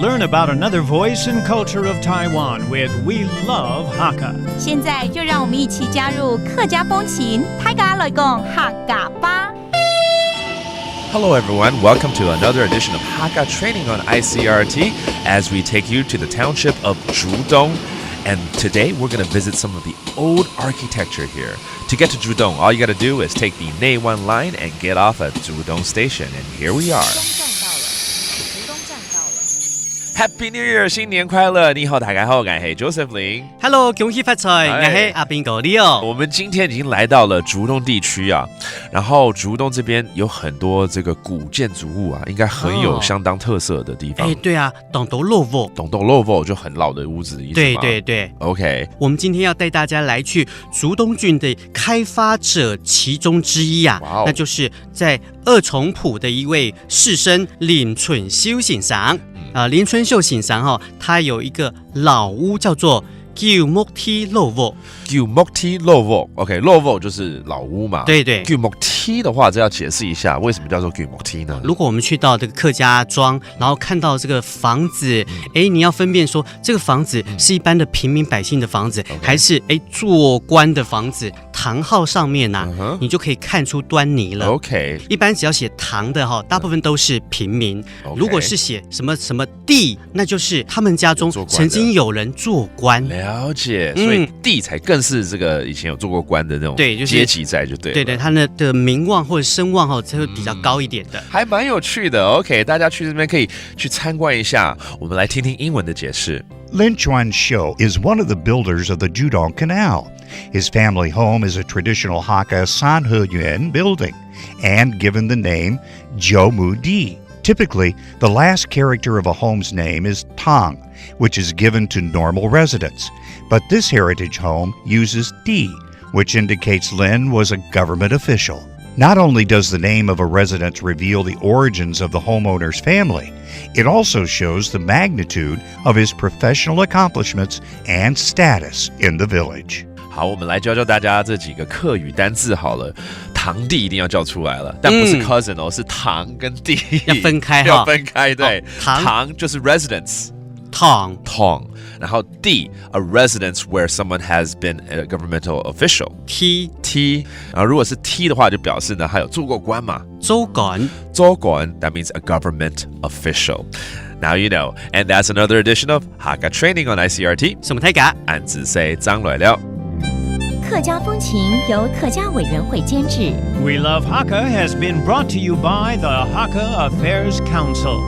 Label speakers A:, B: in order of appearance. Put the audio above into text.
A: learn about another voice and culture of Taiwan with We Love Hakka.
B: 现在就让我们一起加入客家风情，大家来讲客家吧。
C: Hello everyone, welcome to another edition of Hakka Training on ICRT as we take you to the township of Zhudong. And today we're going to visit some of the old architecture here. To get to Zhudong, all you got to do is take the Neiwan line and get off at Zhudong Station. And here we are. Happy New Year! 新年快乐！你好，大家好，我是 Joseph Lin。Hello，
D: 恭喜发财！我是阿宾狗 Leo。
C: 我们今天已经来到了竹东地区啊，然后竹东这边有很多这个古建筑物啊，应该很有相当特色的地方。
D: 对啊，董董洛沃，
C: 董董洛沃就很老的屋子的意思吗？
D: 对。
C: OK，
D: 我们今天要带大家来去竹东郡的开发者其中之一啊，那就是在二重埔的一位士绅林春秀先生。林春秀先生他有一个老屋叫做旧木梯落沃。
C: 旧木梯落沃 ，OK， 落沃就是老屋嘛。
D: 对。
C: 旧木梯的话，这要解释一下，为什么叫做旧木梯呢？
D: 如果我们去到这个客家庄，然后看到这个房子，你要分辨说这个房子是一般的平民百姓的房子，还是做官的房子，堂号上面你就可以看出端倪了。
C: OK，
D: 一般只要写堂的大部分都是平民。如果是写什么什么地，那就是他们家中曾经有人做官。
C: 了解，所以地才更是这个以前有做过官的那种阶级在就对了。
D: 对，他的名望或者声望才会比较高一点的。
C: 还蛮有趣的。OK， 大家去这边可以去参观一下。我们来听听英文的解释。
E: Lin Chuan Shou is one of the builders of the Judong Canal. His family home is a traditional Hakka Sanheyuan building and given the name Zhoumu Di. Typically, the last character of a home's name is Tang, which is given to normal residents. But this heritage home uses Di, which indicates Lin was a government official. Not only does the name of a residence reveal the origins of the homeowner's family, it also shows the magnitude of his professional accomplishments and status in the village.
C: 好，我们来教教大家这几个客语单字好了。堂弟一定要叫出来了，但不是 cousin 是堂跟弟
D: 要分开
C: 要分开。对，
D: 堂
C: 就是 residence，
D: 堂，
C: 然后弟 a residence where someone has been a governmental official。T， 然后如果是 T 的话，就表示呢他有做过官嘛。
D: 做官
C: that means a government official. Now you know, and that's another edition of Hakka Training on ICRT.
D: 什么太嘎？
C: 俺只say 张来了。
B: 客家风情由客家委员会监制。
A: We Love Hakka has been brought to you by the Hakka Affairs Council.